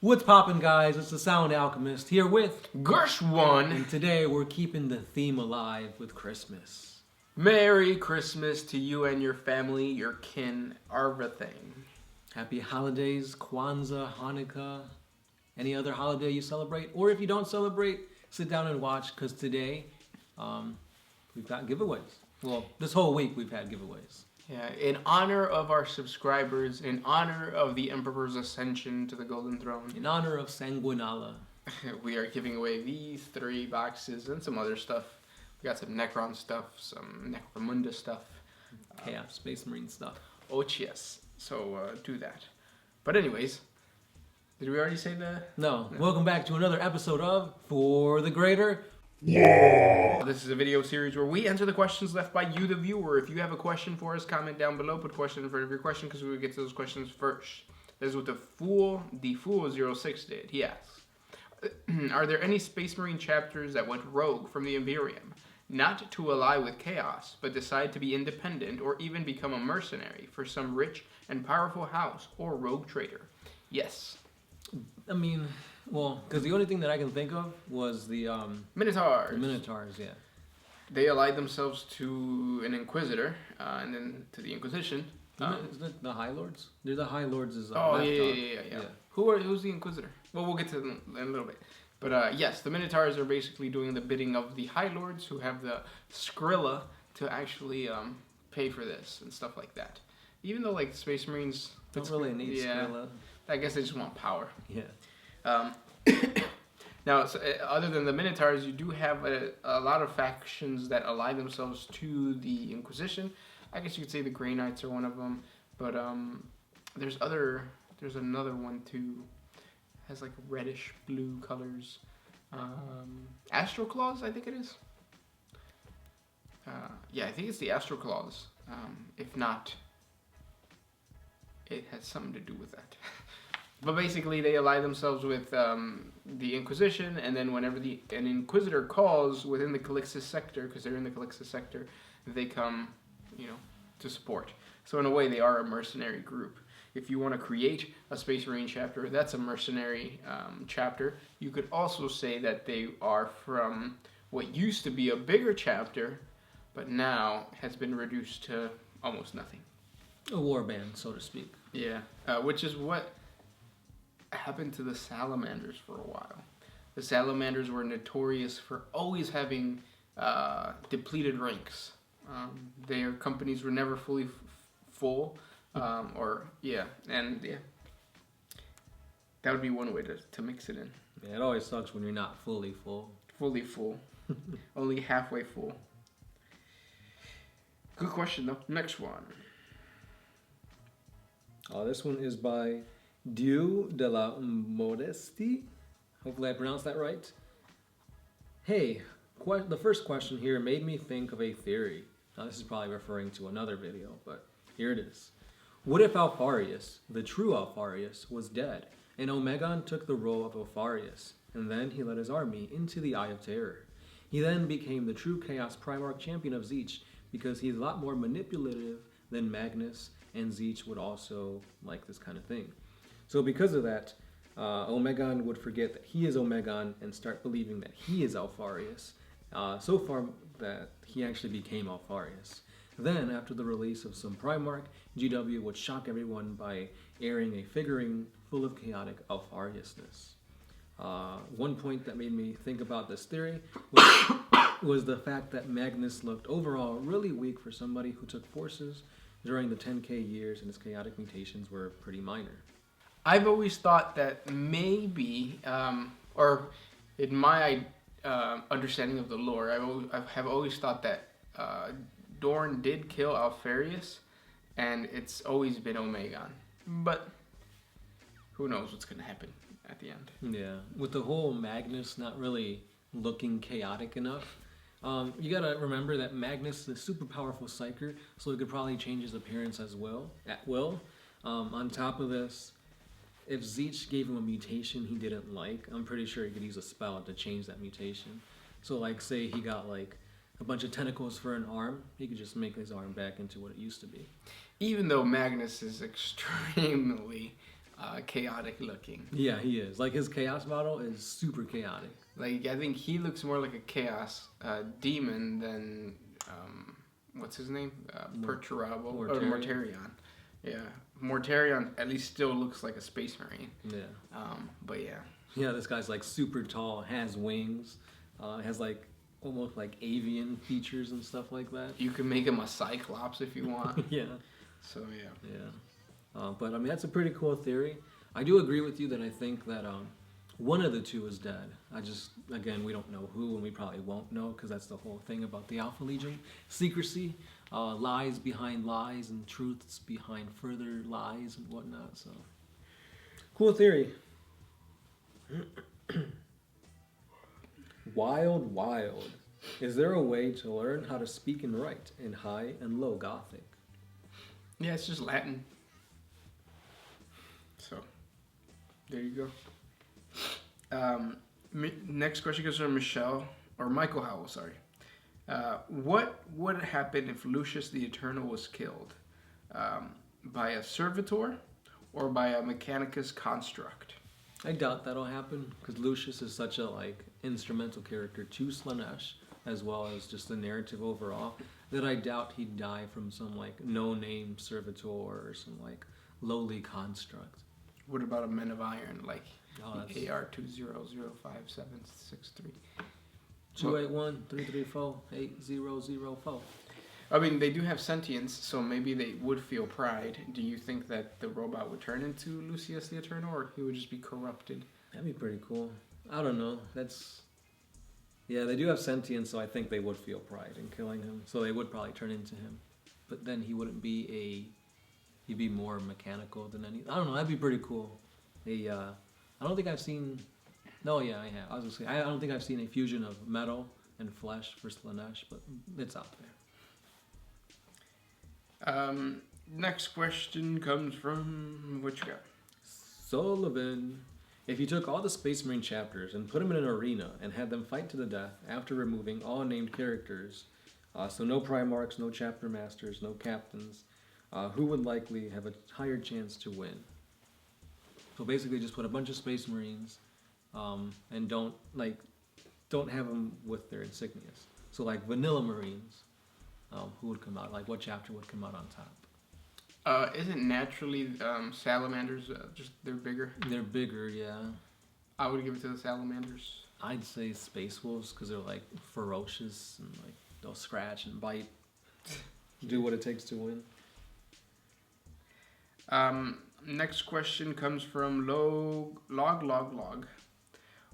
What's poppin', guys? It's the Sound Alchemist here with Gershwan. and today we're keeping the theme alive with Christmas. Merry Christmas to you and your family, your kin, everything. Happy holidays, Kwanzaa, Hanukkah, any other holiday you celebrate. Or if you don't celebrate, sit down and watch, because today we've got giveaways. Well, this whole week we've had giveaways. Yeah, in honor of our subscribers, in honor of the Emperor's ascension to the Golden Throne, In honor of Sanguinala. we are giving away these 3 boxes and some other stuff. We got some Necron stuff, some Necromunda stuff. Chaos, Spacemarine stuff. Oh, yes. So, do that. But anyways, did we already say the... No. Welcome back to another episode of For the Greater. This is a video series where we answer the questions left by you, the viewer. If you have a question for us, comment down below. Put question in front of your question because we will get to those questions first. This is what the Fool 06 did. He asks, are there any Space Marine chapters that went rogue from the Imperium? Not to ally with chaos, but decide to be independent or even become a mercenary for some rich and powerful house or rogue trader? Yes. I mean, well, because the only thing that I can think of was the Minotaurs. The Minotaurs, yeah. They allied themselves to an Inquisitor, and then to the Inquisition. Isn't it the High Lords? They're the High Lords. Yeah. Who's the Inquisitor? Well, we'll get to them in a little bit. But yes, the Minotaurs are basically doing the bidding of the High Lords, who have the Skrilla to actually pay for this and stuff like that. Even though like Space Marines Don't really need Skrilla. I guess they just want power. Yeah. Now, other than the Minotaurs, you do have a lot of factions that ally themselves to the Inquisition. I guess you could say the Grey Knights are one of them, but there's another one too. Has like reddish blue colors. Astro Claws, I think it is. Yeah, I think it's the Astro Claws. If not, it has something to do with that. But basically, they ally themselves with the Inquisition, and then whenever an Inquisitor calls within the Calixis sector, because they're in the Calixis sector, they come, to support. So in a way, they are a mercenary group. If you want to create a Space Marine chapter, that's a mercenary chapter. You could also say that they are from what used to be a bigger chapter, but now has been reduced to almost nothing. A warband, so to speak. Yeah, which is what happened to the Salamanders for a while. The Salamanders were notorious for always having depleted ranks. Their companies were never fully full, that would be one way to mix it in. Yeah, it always sucks when you're not fully full. Fully full. Only halfway full. Good question, though. Next one. This one is by Dieu de la Modestie. Hopefully I pronounced that right. Hey, the first question here made me think of a theory. Now this is probably referring to another video, but here it is. What if Alfarius, the true Alfarius, was dead, and Omegon took the role of Alfarius, and then he led his army into the Eye of Terror? He then became the true Chaos Primarch champion of Tzeentch, because he's a lot more manipulative than Magnus, and Tzeentch would also like this kind of thing. So because of that, Omegon would forget that he is Omegon and start believing that he is Alfarius, so far that he actually became Alfarius. Then, after the release of some Primarch, GW would shock everyone by airing a figurine full of chaotic Alfariusness. One point that made me think about this theory was the fact that Magnus looked overall really weak for somebody who took forces during the 10K years, and his chaotic mutations were pretty minor. I've always thought that maybe, or in my understanding of the lore, I have always thought that Dorn did kill Alfarius, and it's always been Omegon. But who knows what's going to happen at the end. Yeah, with the whole Magnus not really looking chaotic enough, you gotta remember that Magnus is a super powerful psyker, so he could probably change his appearance as well, at will. On top of this, if Tzeentch gave him a mutation he didn't like, I'm pretty sure he could use a spell to change that mutation. So like, say he got like a bunch of tentacles for an arm, he could just make his arm back into what it used to be. Even though Magnus is extremely chaotic looking. Yeah, he is. Like his chaos model is super chaotic. Like I think he looks more like a chaos demon than what's his name? Perturabo or Mortarion. Yeah, Mortarion at least still looks like a Space Marine. Yeah. But yeah. Yeah, this guy's like super tall, has wings, has like almost like avian features and stuff like that. You can make him a Cyclops if you want. Yeah. So yeah. Yeah. But I mean, that's a pretty cool theory. I do agree with you that I think that one of the two is dead. Again, we don't know who, and we probably won't know because that's the whole thing about the Alpha Legion. Secrecy, lies behind lies, and truths behind further lies and whatnot. So, cool theory. Wild. Is there a way to learn how to speak and write in High and Low Gothic? Yeah, it's just Latin. So, there you go. Next question goes from Michael Howell, sorry. What would happen if Lucius the Eternal was killed? By a servitor or by a Mechanicus construct? I doubt that'll happen because Lucius is such a instrumental character to Slaanesh as well as just the narrative overall that I doubt he'd die from some no-name servitor or some lowly construct. What about a Men of Iron AR 2005763? 281-334-8004. I mean, they do have sentience, so maybe they would feel pride. Do you think that the robot would turn into Lucius the Eternal, or he would just be corrupted? That'd be pretty cool. I don't know. Yeah, they do have sentience, so I think they would feel pride in killing him. So they would probably turn into him. But then he wouldn't be he'd be more mechanical than any. I don't know. That'd be pretty cool. I don't think I've seen. No, yeah, I have. I was gonna say I don't think I've seen a fusion of metal and flesh for Slaanesh, but it's out there. Next question comes from what you got? Sullivan. If you took all the Space Marine chapters and put them in an arena and had them fight to the death after removing all named characters, so no Primarchs, no chapter masters, no captains, who would likely have a higher chance to win? So basically, just put a bunch of Space Marines, and don't have them with their insignias. So vanilla Marines, who would come out? What chapter would come out on top? Isn't naturally salamanders just they're bigger? They're bigger, yeah. I would give it to the salamanders. I'd say Space Wolves because they're ferocious and they'll scratch and bite, do what it takes to win. Next question comes from log.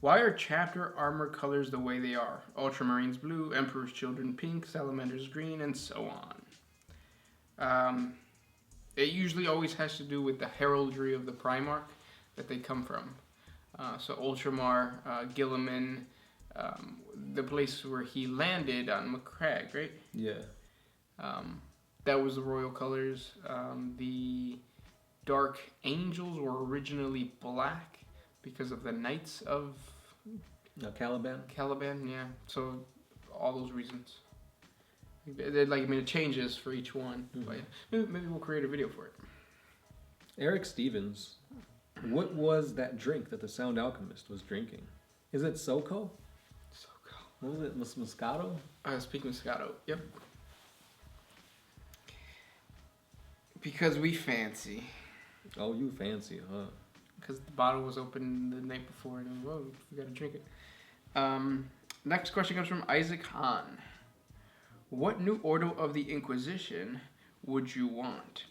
Why are chapter armor colors the way they are? Ultramarines blue, Emperor's Children pink, Salamanders green, and so on. It usually always has to do with the heraldry of the Primarch that they come from. So Ultramar, Gilliman, the place where he landed on McCrag, right? Yeah. That was the royal colors. The Dark Angels were originally black because of the Knights of Caliban. Caliban, yeah. So all those reasons. It changes for each one. Mm-hmm. But yeah, maybe we'll create a video for it. Eric Stevens, what was that drink that the Sound Alchemist was drinking? Is it Soko? What was it? Moscato? Speaking Moscato, yep. Because we fancy. Oh, you fancy, huh? Because the bottle was open the night before, and whoa, we gotta drink it. Next question comes from Isaac Hahn. What new Ordo of the Inquisition would you want?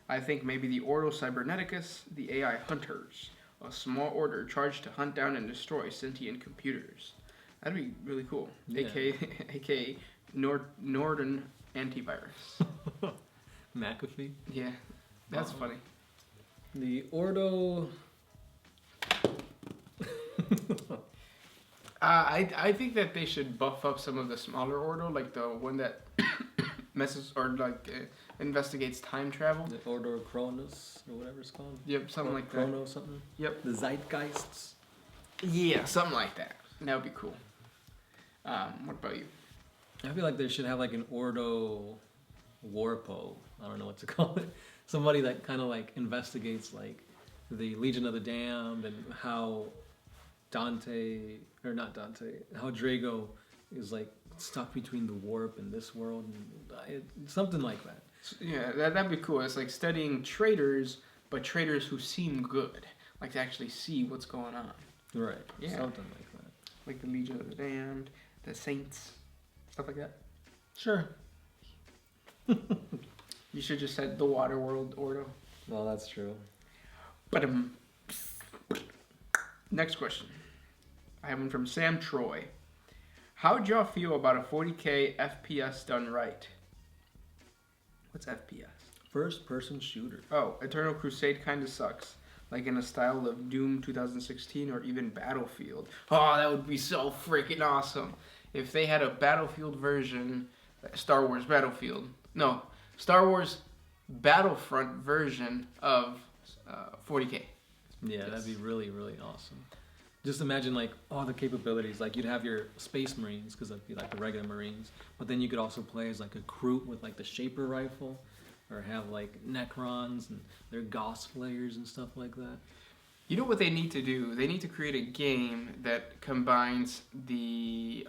I think maybe the Ordo Cyberneticus, the AI Hunters, a small order charged to hunt down and destroy sentient computers. That'd be really cool. Yeah. AKA Northern Antivirus. McAfee? Yeah, that's funny. The Ordo... I think that they should buff up some of the smaller Ordo, like the one that messes or investigates time travel. The Ordo Cronus or whatever it's called. Yep, something like that. Chrono something. Yep. The Zeitgeists. Yeah, something like that. That would be cool. What about you? I feel like they should have an Ordo Warpo. I don't know what to call it. Somebody that kind of investigates the Legion of the Damned and how Dante, or not Dante, how Drago is like stuck between the warp and this world, and something like that. Yeah, that'd be cool. It's like studying traitors, but traitors who seem good, like to actually see what's going on. Right. Yeah. Something like that. Like the Legion of the Damned, the Saints, stuff like that. Sure. You should just said the Waterworld Ordo. Well, that's true. But next question. I have one from Sam Troy. How'd y'all feel about a 40K FPS done right? What's FPS? First person shooter. Oh, Eternal Crusade kind of sucks. Like in a style of Doom 2016 or even Battlefield. Oh, that would be so freaking awesome. If they had a Battlefield version, Star Wars Battlefront version of 40K. Yeah, Yes. that'd be really, really awesome. Just imagine like all the capabilities. Like you'd have your Spacemarines, because that'd be like the regular Marines. But then you could also play as like a Kroot with like the Shaper rifle, or have like Necrons and their Gauss flares and stuff like that. You know what they need to do? They need to create a game that combines the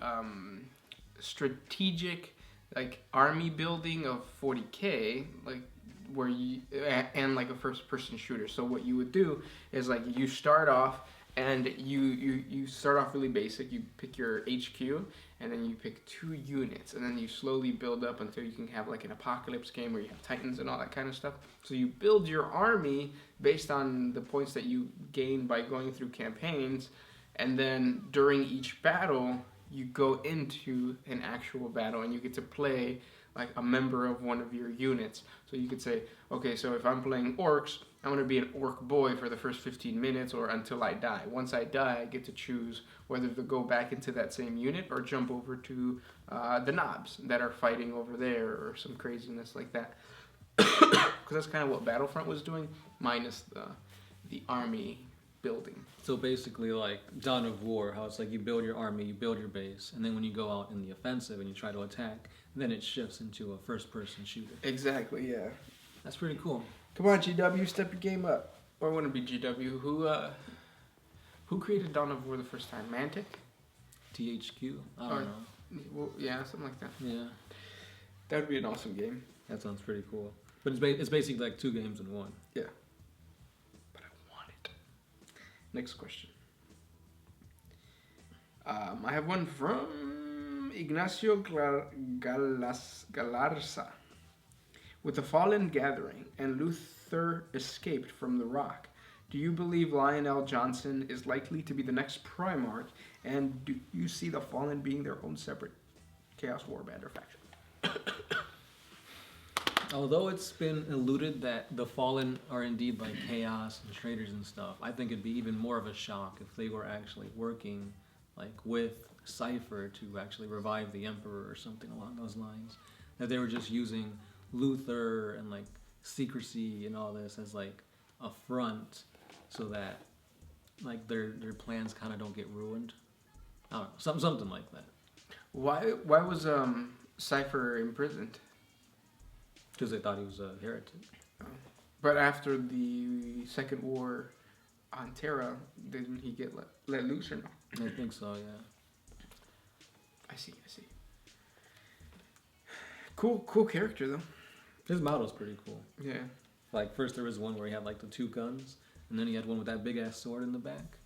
strategic, like army building of 40K, like where you and like a first-person shooter. So what you would do is like you start off and you start off really basic. You pick your HQ and then you pick 2 units and then you slowly build up until you can have like an apocalypse game where you have titans and all that kind of stuff. So you build your army based on the points that you gain by going through campaigns, and then during each battle you go into an actual battle and you get to play like a member of one of your units. So you could say, okay, so if I'm playing orcs, I'm going to be an orc boy for the first 15 minutes or until I die. Once I die, I get to choose whether to go back into that same unit or jump over to the knobs that are fighting over there or some craziness like that. Because that's kind of what Battlefront was doing, minus the army building. So basically like Dawn of War, how it's like you build your army, you build your base, and then when you go out in the offensive and you try to attack, then it shifts into a first-person shooter. Exactly, yeah. That's pretty cool. Come on, GW, step your game up. Or it wouldn't be GW. Who created Dawn of War the first time? Mantic? THQ? I don't know. Well, yeah, something like that. Yeah. That would be an awesome game. That sounds pretty cool. But it's basically like 2 games in one. Yeah. But I want it. Next question. I have one from Ignacio Galarza. With the Fallen gathering and Luther escaped from the Rock, do you believe Lionel Johnson is likely to be the next Primarch, and do you see the Fallen being their own separate Chaos Warband or faction? Although it's been alluded that the Fallen are indeed like chaos and traitors and stuff, I think it'd be even more of a shock if they were actually working like with Cypher to actually revive the Emperor or something along those lines. That they were just using Luther and like secrecy and all this as like a front so that like their plans kind of don't get ruined. I don't know, something like that. Why was Cypher imprisoned? Because they thought he was a heretic. But after the second war on Terra, didn't he get let loose or no? I think so, yeah. I see. Cool character though. His model's pretty cool. Yeah. Like first there was one where he had like the 2 guns, and then he had one with that big ass sword in the back.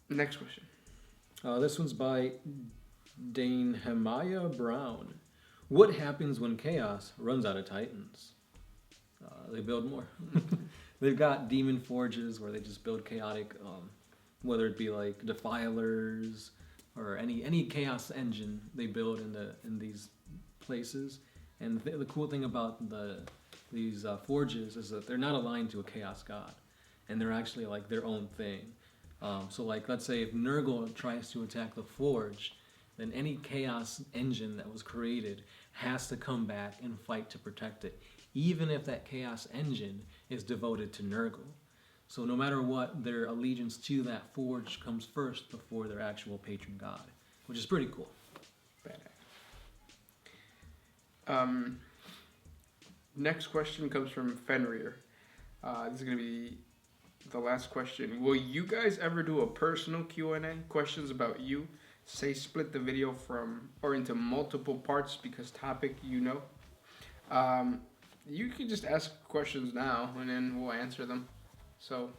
Next question. This one's by Dane Hemaya Brown. What happens when Chaos runs out of Titans? They build more. They've got demon forges where they just build chaotic, whether it be like defilers or any chaos engine they build in these places. And the cool thing about these forges is that they're not aligned to a chaos god, and they're actually like their own thing. So like let's say if Nurgle tries to attack the forge, then any chaos engine that was created has to come back and fight to protect it, even if that chaos engine is devoted to Nurgle. So no matter what, their allegiance to that forge comes first before their actual patron god, which is pretty cool. Badass. Next question comes from Fenrir. This is gonna be the last question. Will you guys ever do a personal Q&A? Questions about you. Say split the video into multiple parts because topic you know. You can just ask questions now and then we'll answer them. So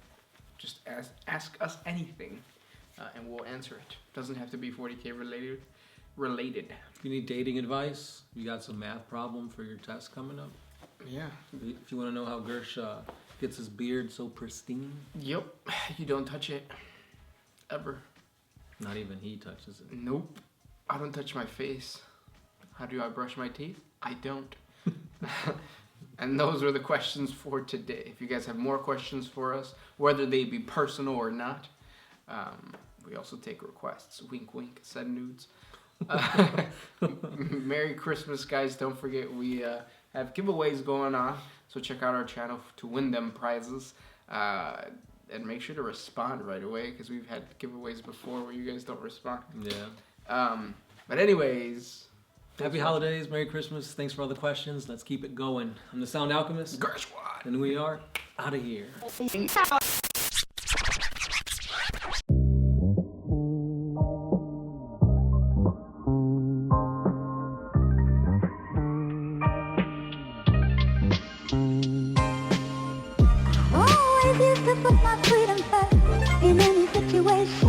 just ask us anything and we'll answer it. Doesn't have to be 40K related. If you need dating advice, you got some math problem for your test coming up. Yeah. If you want to know how Gersh gets his beard so pristine. Yep. You don't touch it. Ever. Not even he touches it. Nope. I don't touch my face. How do I brush my teeth? I don't. And those are the questions for today. If you guys have more questions for us, whether they be personal or not, we also take requests. Wink, wink. Send nudes. Merry Christmas, guys. Don't forget we have giveaways going on. So check out our channel to win them prizes. And make sure to respond right away because we've had giveaways before where you guys don't respond. Yeah. But anyways. Happy holidays, Merry Christmas. Thanks for all the questions. Let's keep it going. I'm the Sound Alchemist. Gershwad. And we are out of here. Always used to put my freedom first in any situation.